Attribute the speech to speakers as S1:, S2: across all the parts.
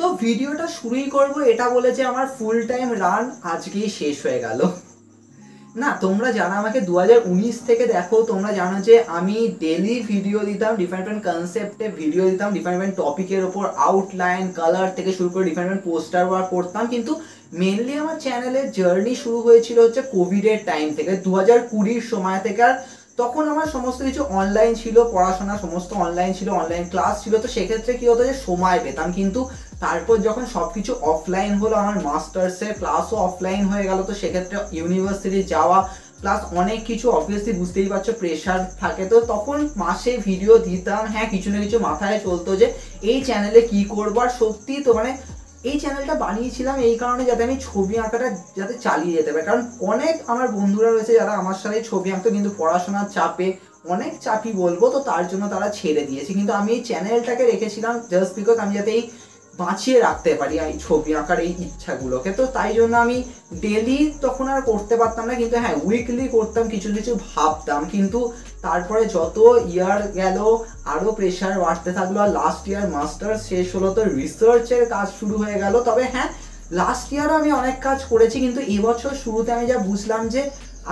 S1: তো ভিডিওটা শুরুই করব এটা বলে যে আমার ফুল টাইম রান আজকেই শেষ হয়ে গেল। না, তোমরা জানো আমাকে 2019 থেকে দেখো, তোমরা জানো যে আমি ডেলি ভিডিও দিতাম, ডিফারেন্ট কনসেপ্টে ভিডিও দিতাম, ডিফারেন্ট টপিকের ওপর আউটলাইন কালার থেকে শুরু করে ডিফারেন্ট পোস্টার ওয়ার্ক করতাম। কিন্তু মেনলি আমার চ্যানেলের জার্নি শুরু হয়েছিল হচ্ছে কোভিডের টাইম থেকে, 2020 সময় থেকে। আর তখন আমার সমস্ত কিছু অনলাইন ছিল, পড়াশোনা সমস্ত অনলাইন ছিল, অনলাইন ক্লাস ছিল। তো সেক্ষেত্রে কি হতো যে সময় পেতাম, কিন্তু তারপর যখন সবকিছু অফলাইন হলো, আমার মাস্টার্সের ক্লাসও অফলাইন হয়ে গেল, তো সেক্ষেত্রে ইউনিভার্সিটি যাওয়া প্লাস অনেক কিছু অবভিয়াসলি বুঝতেই পারছো প্রেশার থাকে। তো তখন মাসে ভিডিও দিতাম, হ্যাঁ কিছু না কিছু মাথায় চলতো যে এই চ্যানেলে কি করবো। আর সত্যি তো মানে এই চ্যানেলটা বানিয়েছিলাম এই কারণে যাতে আমি ছবি আঁকাটা যাতে চালিয়ে যেতে পারি। কারণ অনেক আমার বন্ধুরা রয়েছে যারা আমার সাথে ছবি আঁকতো, কিন্তু পড়াশোনার চাপে অনেক চাপই বলবো, তো তার জন্য তারা ছেড়ে দিয়েছে। কিন্তু আমি এই চ্যানেলটাকে রেখেছিলাম জাস্ট বিকজ আমি যাতে এই বাঁচিয়ে রাখতে পারি এই ছবি আঁকার এই ইচ্ছাগুলোকে। তো তাই জন্য আমি ডেলি তখন আর করতে পারতাম না, কিন্তু হ্যাঁ উইকলি করতাম, কিছু কিছু ভাবতাম। কিন্তু তারপরে যত ইয়ার গেল আরও প্রেশার বাড়তে থাকলো, আর লাস্ট ইয়ার মাস্টার্স শেষ হলো, তো রিসার্চের কাজ শুরু হয়ে গেল। তবে হ্যাঁ লাস্ট ইয়ারও আমি অনেক কাজ করেছি, কিন্তু এবছর শুরুতে আমি যা বুঝলাম যে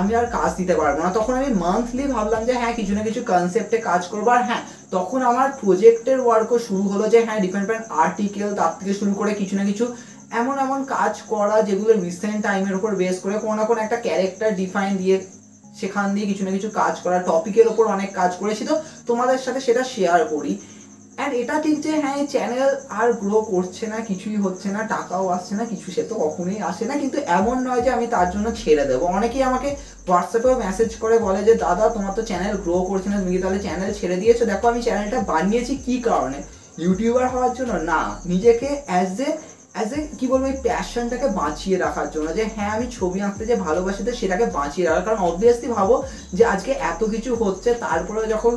S1: আমি আর কাজ দিতে পারবো না। তখন আমি মান্থলি ভাবলাম যে হ্যাঁ কিছু না কিছু কনসেপ্টে কাজ করবো। আর হ্যাঁ তখন আমার প্রজেক্টের ওয়ার্কও শুরু হলো, যে হ্যাঁ ডিফারেন্ট আর্টিকেল তার থেকে শুরু করে কিছু না কিছু এমন এমন কাজ করা যেগুলো রিসেন্ট টাইমের উপর বেস করে কোনো না কোনো একটা ক্যারেক্টার ডিফাইন দিয়ে সেখান দিয়ে কিছু না কিছু কাজ করা, টপিকের ওপর অনেক কাজ করেছি। তো তোমাদের সাথে সেটা শেয়ার করি। অ্যান্ড এটা ঠিক যে হ্যাঁ এই চ্যানেল আর গ্রো করছে না, কিছুই হচ্ছে না, টাকাও আসছে না, কিছু সে তো কখনোই আসে না, কিন্তু এমন নয় যে আমি তার জন্য ছেড়ে দেবো। অনেকেই আমাকে হোয়াটসঅ্যাপেও মেসেজ করে বলে যে দাদা তোমার তো চ্যানেল গ্রো করছে না, তুমি তাহলে চ্যানেল ছেড়ে দিয়েছো। দেখো আমি চ্যানেলটা বানিয়েছি কি কারণে, ইউটিউবার হওয়ার জন্য না, নিজেকে অ্যাজ এ কি বলবো এই প্যাশনটাকে বাঁচিয়ে রাখার জন্য, যে হ্যাঁ আমি ছবি আঁকতে যে ভালোবাসি তো সেটাকে বাঁচিয়ে রাখার। কারণ অবভিয়াসলি ভাবো যে আজকে এত কিছু হচ্ছে, তারপরে যখন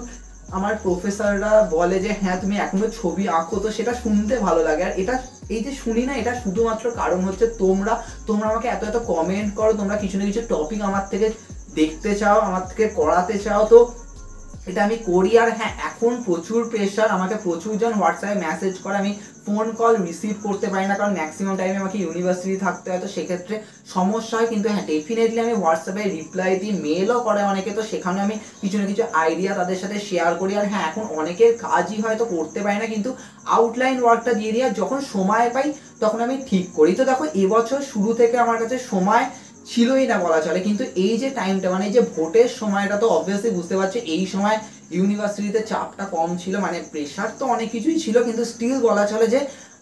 S1: আমার প্রফেসররা বলে যে হ্যাঁ তুমি এখনো ছবি আঁকো, তো সেটা শুনতে ভালো লাগে। আর এটা এই যে শুনি না, এটা শুধুমাত্র কারণ হচ্ছে তোমরা তোমরা আমাকে এত এত কমেন্ট করো, তোমরা কিছু না কিছু টপিক আমার থেকে দেখতে চাও, আমার থেকে করাতে চাও, তো এটা আমি করি। আর হ্যাঁ এখন প্রচুর প্রেশার, আমাকে প্রচুর জন হোয়াটসঅ্যাপে মেসেজ করে, আমি ফোন কল রিসিভ করতে পারি না, কারণ ম্যাক্সিমাম টাইমে আমাকে ইউনিভার্সিটি থাকতে হয়, তো সেক্ষেত্রে সমস্যা হয়। কিন্তু হ্যাঁ ডেফিনেটলি আমি হোয়াটসঅ্যাপে রিপ্লাই দিই, মেলও করে অনেকে, তো সেখানে আমি কিছু না কিছু আইডিয়া তাদের সাথে শেয়ার করি। আর হ্যাঁ এখন অনেকের কাজই হয়তো করতে পারি না, কিন্তু আউটলাইন ওয়ার্কটা দিয়ে দিই, আর যখন সময় পাই তখন আমি ঠিক করি। তো দেখো এবছর শুরু থেকে আমার কাছে সময় ছিলই না বলা চলে, কিন্তু এই যে টাইমটা মানে এই যে ভোটের সময়টা, তো অবভিয়াসলি বুঝতে পারছি এই সময় ইউনিভার্সিটিতে চাপটা কম ছিল, মানে প্রেশার তো অনেক কিছুই ছিল, কিন্তু স্টিল বলা চলে যে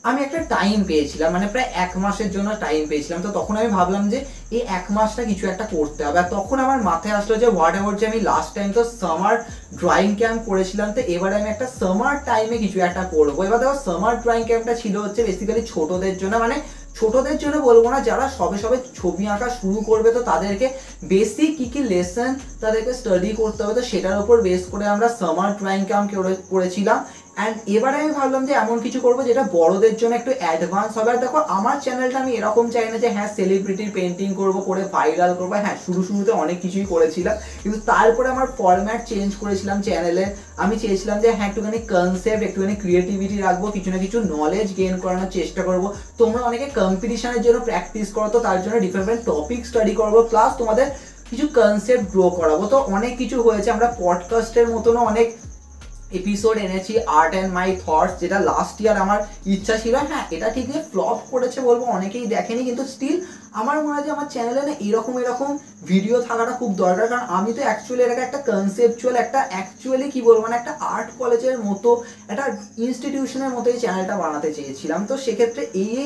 S1: আমি একটা টাইম পেয়েছিলাম, মানে প্রায় 1 মাসের জন্য টাইম পেয়েছিলাম। তো তখন আমি ভাবলাম যে এই 1 মাসটা কিছু একটা করতে হবে। আর তখন আমার মাথায় আসলো যে হোয়াট এভার, যে আমি লাস্ট টাইম তো সামার ড্রয়িং ক্যাম্প করেছিলাম, তো এবারে আমি একটা সামার টাইমে কিছু একটা করবো। এবার দেখো সামার ড্রয়িং ক্যাম্পটা ছিল হচ্ছে বেসিক্যালি ছোটদের জন্য, মানে ছোটদের জন্য বলবো না, যারা সবে সবে ছবি আঁকা শুরু করবে, তো তাদেরকে বেসিক কি কি লেসন তাদেরকে স্টাডি করতে হবে, তো সেটার উপর বেস করে আমরা সামার ড্রয়িং ক্যাম্প করেছিলাম। অ্যান্ড এবারে আমি ভাবলাম যে এমন কিছু করবো যেটা বড়দের জন্য একটু অ্যাডভান্স হবে। আর দেখো আমার চ্যানেলটা আমি এরকম চাই না যে হ্যাঁ সেলিব্রিটির পেন্টিং করবো, করে ভাইরাল করবো। হ্যাঁ শুরুতে অনেক কিছুই করেছিলাম, কিন্তু তারপরে আমার ফরম্যাট চেঞ্জ করেছিলাম চ্যানেলে। আমি চেয়েছিলাম যে হ্যাঁ একটুখানি কনসেপ্ট, একটুখানি ক্রিয়েটিভিটি রাখবো, কিছু না কিছু নলেজ গেইন করানোর চেষ্টা করবো। তোমরা অনেকে কম্পিটিশনের জন্য প্র্যাকটিস করো, তো তার জন্য ডিফারেন্ট টপিক স্টাডি করবো, প্লাস তোমাদের কিছু কনসেপ্ট গ্রো করাবো। তো অনেক কিছু হয়েছে, আমরা পডকাস্টের মতনও অনেক এপিসোড এনেছি, আর্ট অ্যান্ড মাই থটস, যেটা লাস্ট ইয়ার আমার ইচ্ছা ছিল। হ্যাঁ এটা ঠিক যে ফ্লপ করেছে বলবো, অনেকেই দেখেনি, কিন্তু স্টিল আমার মনে হয় যে আমার চ্যানেলে না এরকম ভিডিও থাকাটা খুব দরকার। কারণ আমি তো অ্যাকচুয়ালি এটাকে একটা কনসেপচুয়াল, একটা অ্যাকচুয়ালি কি বলবো মানে একটা আর্ট কলেজের মতো, একটা ইনস্টিটিউশনের মতো এই চ্যানেলটা বানাতে চেয়েছিলাম। তো সেক্ষেত্রে এই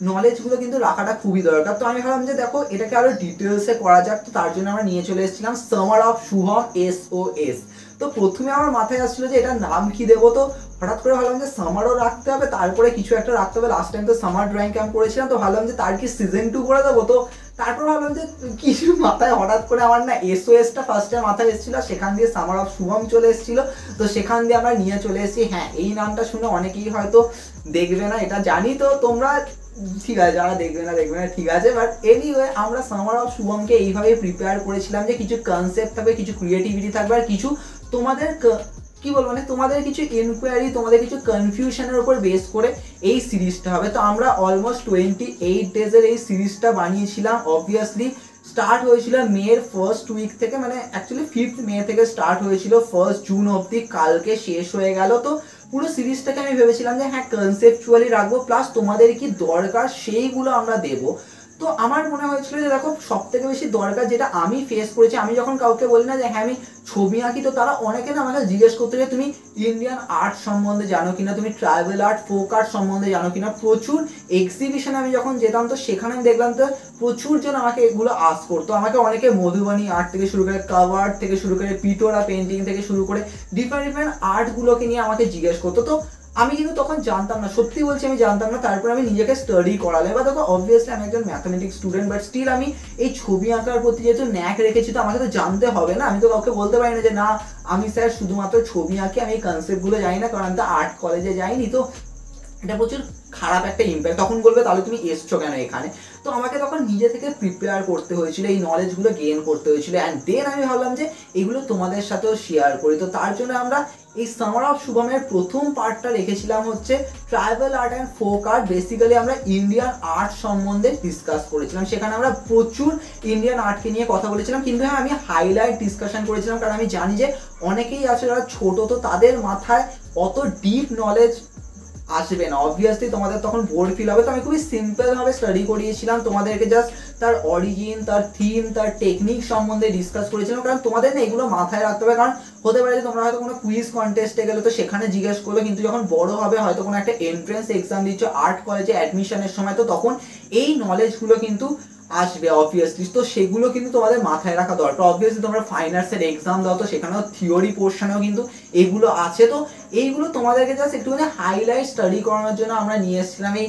S1: নলেজগুলো কিন্তু রাখাটা খুবই দরকার। তো আমি ভাবলাম যে দেখো এটাকে আরো ডিটেলসে করা যাক, তো তার জন্য আমরা নিয়ে চলে এসেছিলাম সামার অফ শুভম SOS। তো প্রথমে আমার মাথায় আসছিল যে এটার নাম কি দেবো, তো হঠাৎ করে ভাবলাম যে সামারও রাখতে হবে, তারপরে কিছু একটা রাখতে হবে। লাস্ট টাইম তো সামার ড্রয়িং ক্যাম্প করেছিলাম, তো ভাবলাম যে তার কি সিজন 2 করে দেবো। তো তারপর ভাবলাম যে কিছু মাথায় হঠাৎ করে আমার না SOSটা ফার্স্টে মাথায় এসেছিল, সেখান দিয়ে সামার অফ শুভম চলে এসেছিল, তো সেখান দিয়ে আমরা নিয়ে চলে এসেছি। হ্যাঁ এই নামটা শুনে অনেকেই হয়তো দেখবে না, এটা জানি, তো তোমরা ঠিক আছে যারা দেখবে না ঠিক আছে, বাট এনিওয়ে আমরা সামার অফ শুভমকে এইভাবে প্রিপেয়ার করেছিলাম যে কিছু কনসেপ্ট থাকবে, কিছু ক্রিয়েটিভিটি থাকবে, আর কিছু তোমাদের কি বলবো মানে তোমাদের কিছু ইনকোয়ারি, তোমাদের কিছু কনফিউশনের উপর বেস করে এই সিরিজটা হবে। তো আমরা অলমোস্ট 28 ডেজের এই সিরিজটা বানিয়েছিলাম। অবভিয়াসলি স্টার্ট হয়েছিল মের ফার্স্ট উইক থেকে, মানে অ্যাকচুয়ালি 5th মে থেকে স্টার্ট হয়েছিল, 1 জুন অবধি, কালকে শেষ হয়ে গেল। তো পুরো সিরিজটাকে আমি ভেবেছিলাম যে হ্যাঁ কনসেপচুয়ালি রাখবো, প্লাস তোমাদের কি দরকার সেইগুলো আমরা দেবো। তো আমার মনে হয়েছিল যে দেখো সব থেকে বেশি দরকার যেটা আমি ফেস করেছি, আমি যখন কাউকে বলি না যে হ্যাঁ আমি ছবি আঁকি, তো তারা অনেকে না আমাকে জিজ্ঞেস করতে যে তুমি ইন্ডিয়ান আর্ট সম্বন্ধে জানো কিনা, তুমি ট্রাইবাল আর্ট, ফোক আর্ট সম্বন্ধে জানো কিনা। প্রচুর এক্সিবিশনে আমি যখন যেতাম তো সেখানে আমি দেখলাম তো প্রচুর জন আমাকে এগুলো আস করতো। আমাকে অনেকে মধুবানী আর্ট থেকে শুরু করে, কাভার আর্ট থেকে শুরু করে, পিটোরা পেন্টিং থেকে শুরু করে ডিফারেন্ট ডিফারেন্ট আর্টগুলোকে নিয়ে আমাকে জিজ্ঞেস করতো। তো আমি কিন্তু তখন জানতাম না, সত্যি বলছি আমি জানতাম না। তারপর আমি নিজেকে স্টাডি করালাম। এবার দেখো অবভিয়াসলি আমি একজন ম্যাথমেটিক্স স্টুডেন্ট, বাট স্টিল আমি এই ছবি আঁকার প্রতি যেহেতু ন্যাক রেখেছি, তো আমাকে তো জানতে হবে না। আমি তো কাউকে বলতে পারি না যে না আমি স্যার শুধুমাত্র ছবি আঁকি, আমি এই কনসেপ্টগুলো জানি না, কারণ আমি তো আর্ট কলেজে যাইনি। তো এটা প্রচুর খারাপ একটা ইম্প্যাক্ট। তখন বলবে তাহলে তুমি এসছো কেন এখানে। তো আমাকে তখন নিজে থেকে প্রিপেয়ার করতে হয়েছিল, এই নলেজগুলো গেইন করতে হয়েছিল। অ্যান্ড দেন আমি ভাবলাম যে এগুলো তোমাদের সাথেও শেয়ার করি। তো তার জন্য আমরা এই সামার অফ শুভমের প্রথম পার্টটা রেখেছিলাম হচ্ছে tribal art and folk art. Basically আমরা ইন্ডিয়ান আর্ট সম্বন্ধে ডিসকাস করেছিলাম। সেখানে আমরা প্রচুর ইন্ডিয়ান আর্টকে নিয়ে কথা বলেছিলাম, কিন্তু হ্যাঁ আমি হাইলাইট ডিসকাশন করেছিলাম, কারণ আমি জানি যে অনেকেই আছে যারা ছোটো, তো তাদের মাথায় অত ডিপ নলেজ আসবে না। অবভিয়াসলি তোমাদের তখন বোর্ড ফিল হবে। তো আমি খুবই সিম্পলভাবে স্টাডি করিয়েছিলাম তোমাদেরকে, জাস্ট তার অরিজিন, তার থিম, তার টেকনিক সম্বন্ধে ডিসকাস করেছিলাম। কারণ তোমাদের না এগুলো মাথায় রাখতে হবে, কারণ হতে পারে যে তোমরা হয়তো কোনো কুইজ কন্টেস্টে গেলে তো সেখানে জিজ্ঞেস করবে, কিন্তু যখন বড় হবে হয়তো কোনো একটা এন্ট্রেন্স এক্সাম দিচ্ছ আর্ট কলেজে অ্যাডমিশনের সময়, তো তখন এই নলেজগুলো কিন্তু আসবে অবভিয়াসলি। তো সেগুলো কিন্তু তোমাদের মাথায় রাখা দরকার। অবভিয়াসলি তোমরা ফাইন আর্টসের এক্সাম দাও, তো সেখানেও থিওরি পোর্শনেও কিন্তু এগুলো আছে। তো এইগুলো তোমাদেরকে জাস্ট একটুখানি হাইলাইট স্টাডি করানোর জন্য আমরা নিয়ে এসেছিলাম এই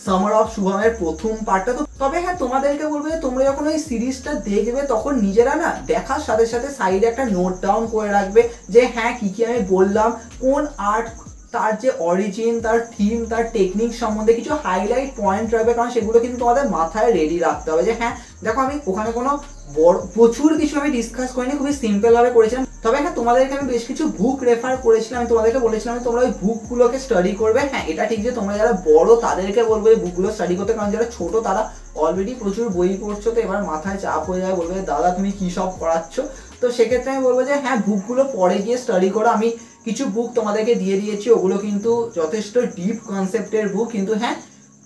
S1: সামার অফ শুভমের প্রথম পার্টটা। তো তবে হ্যাঁ তোমাদেরকে বলবো যে তোমরা যখন ওই সিরিজটা দেখবে তখন নিজেরা না দেখার সাথে সাথে সাইডে একটা নোট ডাউন করে রাখবে যে হ্যাঁ কি কি আমি বললাম, কোন আর্ট, তার যে অরিজিন, তার থিম, তার টেকনিক সম্বন্ধে কিছু হাইলাইট পয়েন্ট রাখবে, কারণ সেগুলো কিন্তু তোমাদের মাথায় রেডি রাখতে হবে। যে হ্যাঁ দেখো আমি ওখানে কোনো বড় প্রচুর কিছু আমি ডিসকাস করিনি, খুবই সিম্পলভাবে করেছিলাম। তবে হ্যাঁ তোমাদেরকে আমি বেশ কিছু বুক রেফার করেছিলাম, আমি তোমাদেরকে বলেছিলাম তোমরা ওই বুকগুলোকে স্টাডি করবে। হ্যাঁ এটা ঠিক যে তোমরা যারা বড় তাদেরকে বলবো এই বুকগুলো স্টাডি করতে, কারণ যারা ছোট তারা অলরেডি প্রচুর বই পড়ছো, তো এবার মাথায় চাপ হয়ে যায়, বলবে দাদা তুমি কী সব করাচ্ছ। তো সেক্ষেত্রে আমি বলবো যে হ্যাঁ বুকগুলো পরে গিয়ে স্টাডি করো। আমি কিছু বুক তোমাদেরকে দিয়ে দিয়েছি, ওগুলো কিন্তু যথেষ্ট ডিপ কনসেপ্টের বুক, কিন্তু হ্যাঁ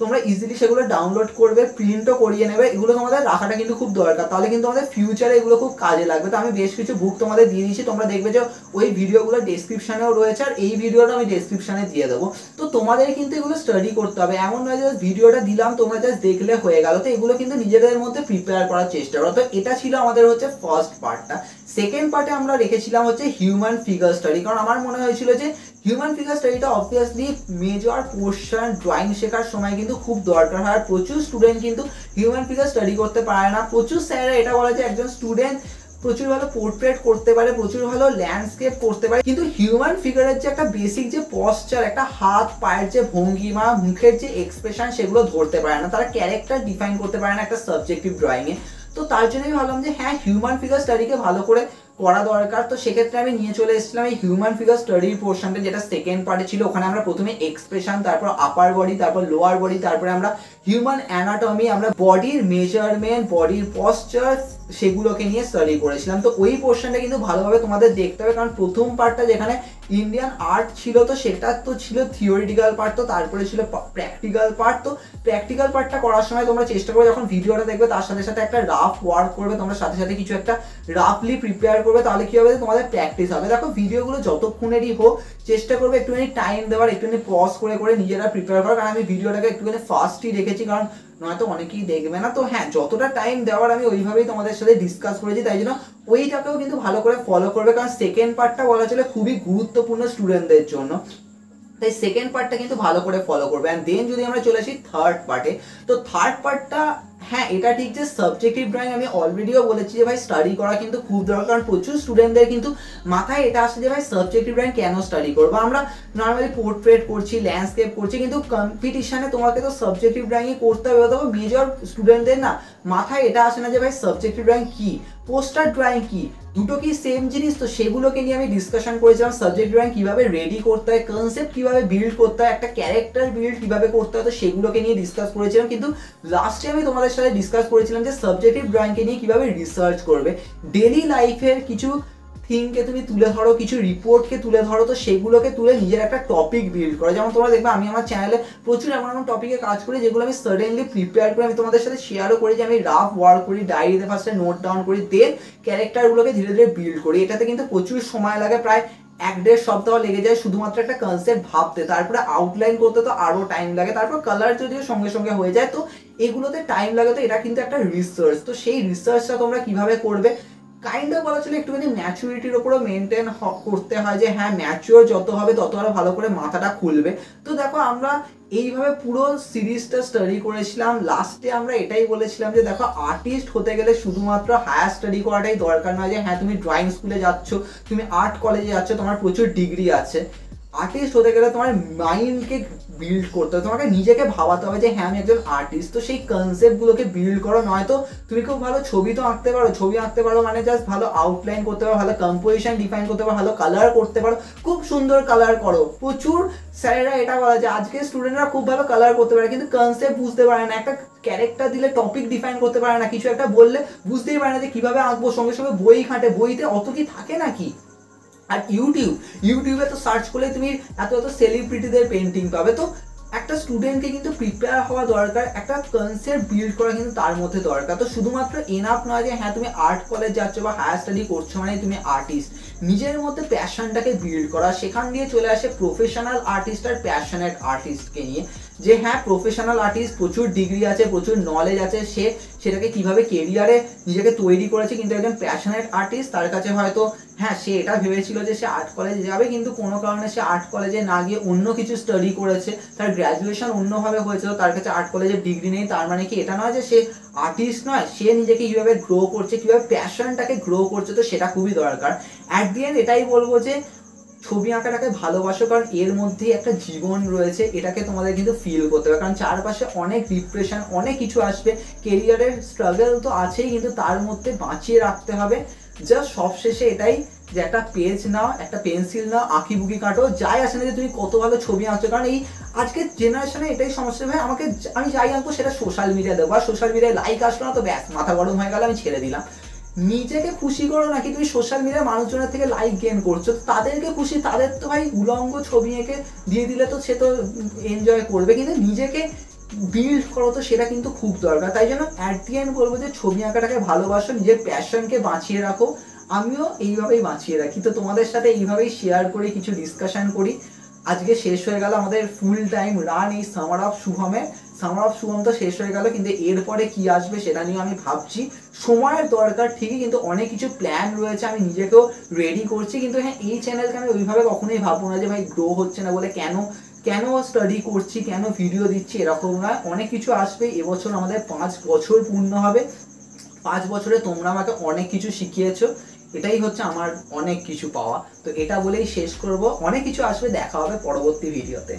S1: তোমরা ইজিলি সেগুলো ডাউনলোড করবে, প্রিন্টও করিয়ে নেবে। এগুলো তোমাদের রাখাটা কিন্তু খুব দরকার, তাহলে কিন্তু আমাদের ফিউচারে এগুলো খুব কাজে লাগবে। তো আমি বেশ কিছু বুক তোমাদের দিয়ে দিয়েছি, তোমরা দেখবে যে ওই ভিডিওগুলো ডেসক্রিপশানেও রয়েছে, আর এই ভিডিওটা আমি ডেসক্রিপশানে দিয়ে দেবো। তো তোমাদের কিন্তু এগুলো স্টাডি করতে হবে, এমন নয় যে ভিডিওটা দিলাম তোমরা জাস্ট দেখলে হয়ে গেল। তো এগুলো কিন্তু নিজেদের মধ্যে প্রিপেয়ার করার চেষ্টা করো। তো এটা ছিল আমাদের হচ্ছে ফার্স্ট পার্টটা। সেকেন্ড পার্টে আমরা রেখেছিলাম হচ্ছে হিউম্যান ফিগার স্টাডি, কারণ আমার মনে হয়েছিল যে হিউম্যান ফিগার স্টাডিটা অবভিয়াসলি মেজর পোর্শন ড্রয়িং শেখার সময় কিন্তু খুব দরকার হয়। আর প্রচুর স্টুডেন্ট কিন্তু হিউম্যান ফিগার স্টাডি করতে পারে না। প্রচুর স্যাররা এটা বলে যে একজন স্টুডেন্ট প্রচুর ভালো পোর্ট্রেট করতে পারে, প্রচুর ভালো ল্যান্ডস্কেপ করতে পারে, কিন্তু হিউম্যান ফিগারের যে একটা বেসিক যে পশ্চার, একটা হাত পায়ের যে ভঙ্গিমা, মুখের যে এক্সপ্রেশন, সেগুলো ধরতে পারে না। তারা ক্যারেক্টার ডিফাইন করতে পারে না একটা সাবজেক্টিভ ড্রয়িংয়ে। তো তার জন্যই ভাবলাম যে হ্যাঁ হিউম্যান ফিগার স্টাডিকে ভালো করে করা দরকার। তো সেক্ষেত্রে আমি নিয়ে চলে এসেছিলাম এই হিউম্যান ফিগার স্টাডির পোর্শনটা, যেটা সেকেন্ড পার্টে ছিল। ওখানে আমরা প্রথমে এক্সপ্রেশন, তারপর আপার বডি, তারপর লোয়ার বডি, তারপরে আমরা হিউম্যান অ্যানাটমি, আমরা বডির মেজারমেন্ট, বডির পশ্চার, সেগুলোকে নিয়ে স্টাডি করেছিলাম। তো ওই পোর্শনটা কিন্তু ভালোভাবে তোমাদের দেখতে হবে, কারণ প্রথম পার্টটা যেখানে ইন্ডিয়ান আর্ট ছিল, তো সেটা তো ছিল থিওরিটিক্যাল পার্ট, তো তারপরে ছিল প্র্যাকটিক্যাল পার্ট। তো প্র্যাকটিক্যাল পার্টটা করার সময় তোমরা চেষ্টা করবে যখন ভিডিওটা দেখবে তার সাথে সাথে একটা রাফ ওয়ার্ক করবে, তোমরা সাথে সাথে কিছু একটা রাফলি প্রিপেয়ার করবে, তাহলে কি হবে তোমাদের প্র্যাকটিস হবে। দেখো ভিডিওগুলো যতক্ষণেরই হোক চেষ্টা করবে একটুখানি টাইম দেওয়ার, একটুখানি পজ করে করে নিজেরা প্রিপেয়ার করার। কারণ আমি ভিডিওটাকে একটুখানি ফাস্টই রেখেছি, কারণ নয়তো অনেকেই দেখবে না। তো হ্যাঁ যতটা টাইম দেওয়ার আমি ওইভাবেই তোমাদের সাথে ডিসকাস করেছি, তাই জন্য ওইটাকেও কিন্তু ভালো করে ফলো করবে, কারণ সেকেন্ড পার্টটা বলা চলে খুবই গুরুত্বপূর্ণ স্টুডেন্টদের জন্য। তাই সেকেন্ড পার্টটা কিন্তু ভালো করে ফলো করবে। অ্যান্ড দেন যদি আমরা চলে আসি থার্ড পার্টে, তো থার্ড পার্টটা হ্যাঁ এটা ঠিক যে সাবজেক্টিভ ড্রয়িং আমি অলরেডিও বলেছি যে ভাই স্টাডি করা কিন্তু খুব দরকার, কারণ প্রচুর স্টুডেন্টদের কিন্তু মাথায় এটা আসে যে ভাই সাবজেক্টিভ ড্রয়িং কেন স্টাডি করবো, আমরা নর্মালি পোর্ট্রেট করছি, ল্যান্ডস্কেপ করছি, কিন্তু কম্পিটিশনে তোমাকে তো সাবজেক্টিভ ড্রয়িংই করতে হবে। তবে মেজর স্টুডেন্টদের না মাথায় এটা আসে না যে ভাই সাবজেক্টিভ ড্রয়িং কি, পোস্টার ড্রয়িং কি, দুটো কি সেম জিনিস? তো সেগুলোকে নিয়ে আমি ডিসকাশন করেছিলাম। সাবজেক্ট ড্রয়িং কিভাবে রেডি করতে হয়, কনসেপ্ট কিভাবে বিল্ড করতে হয়, একটা ক্যারেক্টার বিল্ড কিভাবে করতে হয়, তো সেগুলোকে নিয়ে ডিসকাস করেছিলাম। কিন্তু লাস্টে আমি তোমাদের সাথে ডিসকাস করেছিলাম যে সাবজেক্টিভ ড্রয়িংকে নিয়ে কিভাবে রিসার্চ করবে, ডেলি লাইফের কিছু থিংকে তুমি তুলে ধরো, কিছু রিপোর্টকে তুলে ধরো, তো সেগুলোকে তুলে নিজের একটা টপিক বিল্ড করো। যেমন তোমরা দেখবে আমি আমার চ্যানেলে প্রচুর এমন এমন টপিকে কাজ করি যেগুলো আমি সাডেনলি প্রিপেয়ার করে আমি তোমাদের সাথে শেয়ারও করি, যে আমি রাফ ওয়ার্ক করি, ডায়েরিতে ফার্স্টে নোট ডাউন করি, দেন ক্যারেক্টারগুলোকে ধীরে ধীরে বিল্ড করি। এটাতে কিন্তু প্রচুর সময় লাগে, প্রায় 1-1.5 সপ্তাহ লেগে যায় শুধুমাত্র একটা কনসেপ্ট ভাবতে, তারপরে আউটলাইন করতে তো আরও টাইম লাগে, তারপর কালার যদিও সঙ্গে সঙ্গে হয়ে যায়, তো এগুলোতে টাইম লাগে। তো এটা কিন্তু একটা রিসার্চ, তো সেই রিসার্চটা তোমরা কিভাবে করবে, কাইন্ড অফ বলা চলে একটুখানি ম্যাচুরিটির উপরও মেনটেন করতে হয়, যে হ্যাঁ ম্যাচিওর যত হবে তত আরো ভালো করে মাথাটা খুলবে। তো দেখো আমরা এইভাবে পুরো সিরিজটা স্টাডি করেছিলাম। লাস্টে আমরা এটাই বলেছিলাম যে দেখো আর্টিস্ট হতে গেলে শুধুমাত্র হায়ার স্টাডি করাটাই দরকার নয়, যে হ্যাঁ তুমি ড্রয়িং স্কুলে যাচ্ছ, তুমি আর্ট কলেজে যাচ্ছ, তোমার প্রচুর ডিগ্রি আছে। আর্টিস্ট হতে গেলে তোমার মাইন্ডকে বিল্ড করতে হবে, তোমাকে নিজেকে ভাবাতে হবে যে হ্যাঁ আমি একজন আর্টিস্ট। তো সেই কনসেপ্টগুলোকে বিল্ড করো, নয়তো তুমি খুব ভালো ছবি তো আঁকতে পারো, ছবি আঁকতে পারো মানে জাস্ট ভালো আউটলাইন করতে পারো, ভালো কম্পোজিশন ডিফাইন করতে পারো, ভালো কালার করতে পারো, খুব সুন্দর কালার করো। প্রচুর স্যারেরা এটা বলা যায় আজকে স্টুডেন্টরা খুব ভালো কালার করতে পারে কিন্তু কনসেপ্ট বুঝতে পারে না, একটা ক্যারেক্টার দিলে টপিক ডিফাইন করতে পারে না, কিছু একটা বললে বুঝতেই পারে না যে কিভাবে আঁকবো, সঙ্গে সঙ্গে বই ঘাঁটে, বইতে অত কি থাকে নাকি। আর ইউটিউবে তো সার্চ করলে তুমি এত এত সেলিব্রিটিদের পেন্টিং পাবে। তো একটা স্টুডেন্টকে কিন্তু প্রিপেয়ার হওয়া দরকার, একটা কনসেপ্ট বিল্ড করা কিন্তু তার মধ্যে দরকার। তো শুধুমাত্র এনাফ নয় যে হ্যাঁ তুমি আর্ট কলেজ যাচ্ছ বা হায়ার স্টাডি করছো মানে তুমি আর্টিস্ট, নিজের মধ্যে প্যাশনটাকে বিল্ড করা, সেখান দিয়ে চলে আসে প্রফেশনাল আর্টিস্ট আর প্যাশনেট আর্টিস্টকে নিয়ে, যে হ্যাঁ প্রফেশনাল আর্টিস্ট প্রচুর ডিগ্রি আছে, প্রচুর নলেজ আছে, সে সেটাকে কিভাবে কেরিয়ারে নিজেকে তৈরি করেছে। কিন্তু একজন প্যাশনেট আর্টিস্ট তার কাছে হয়তো হ্যাঁ সে এটা ভেবেছিল যে সে আর্ট কলেজে যাবে, কিন্তু কোনো কারণে সে আর্ট কলেজে না গিয়ে অন্য কিছু স্টাডি করেছে, তার গ্র্যাজুয়েশন অন্যভাবে হয়েছিল, তার কাছে আর্ট কলেজের ডিগ্রি নেই, তার মানে কি এটা নয় যে সে আর্টিস্ট নয়। সে নিজেকে কীভাবে গ্রো করছে, কীভাবে প্যাশনটাকে গ্রো করছে, তো সেটা খুবই দরকার। অ্যাট দি এন্ড এটাই বলবো যে ছবি আঁকাটাকে ভালোবাসো, কারণ এর মধ্যেই একটা জীবন রয়েছে, এটাকে তোমাদের কিন্তু ফিল করতে হবে। কারণ চারপাশে অনেক ডিপ্রেশন, অনেক কিছু আসবে, কেরিয়ারের স্ট্রাগল তো আছেই, কিন্তু তার মধ্যে বাঁচিয়ে রাখতে হবে। জাস্ট সবশেষে এটাই যে একটা পেজ নাও, একটা পেন্সিল নাও, আঁকি বুকি কাটো, যাই আসে না যে তুমি কত ভালো ছবি আঁকছো। কারণ এই আজকের জেনারেশনে এটাই সমস্যা, ভাই আমি যাই আঁকবো সেটা সোশ্যাল মিডিয়া দেবো, আর সোশ্যাল মিডিয়ায় লাইক আসলো না তো ব্যাস মাথা গরম হয়ে গেল, আমি ছেড়ে দিলাম। নিজেকে খুশি করো, নাকি তুমি সোশ্যাল মিডিয়ার মানুষজনের থেকে লাইক গেইন করছো, তাদেরকে খুশি, তাদের তো ভাই উলঙ্গ ছবি এঁকে দিয়ে দিলে তো সে তো এনজয় করবে, কিন্তু নিজেকে বিল্ড করো, তো সেটা কিন্তু খুব দরকার। তাই জন্য অ্যাট দি এন্ড বলবো যে ছবি আঁকাটাকে ভালোবাসো, নিজের প্যাশনকে বাঁচিয়ে রাখো। আমিও এইভাবেই বাঁচিয়ে রাখি, তো তোমাদের সাথে এইভাবেই শেয়ার করি, কিছু ডিসকাশন করি। আজকে শেষ হয়ে গেল আমাদের ফুল টাইম রান এই সামার অফ শুভমের। সামার অফ শুভম তো শেষ হয়ে গেল, কিন্তু এরপরে কি আসবে সেটা নিয়ে আমি ভাবছি। সময়ের দরকার ঠিকই, কিন্তু অনেক কিছু প্ল্যান রয়েছে, আমি নিজেকেও রেডি করছি। কিন্তু হ্যাঁ এই চ্যানেলকে আমি ওইভাবে কখনোই ভাববো না যে ভাই গ্রো হচ্ছে না বলে কেন স্টাডি করছি, কেন ভিডিও দিচ্ছি, এরকম নয়। অনেক কিছু আসবে, এবছর আমাদের 5 বছর পূর্ণ হবে। 5 বছরে তোমরা আমাকে অনেক কিছু শিখিয়েছো, এটাই হচ্ছে আমার অনেক কিছু পাওয়া। তো এটা বলেই শেষ করব, অনেক কিছু আসবে, দেখা হবে পরবর্তী ভিডিওতে।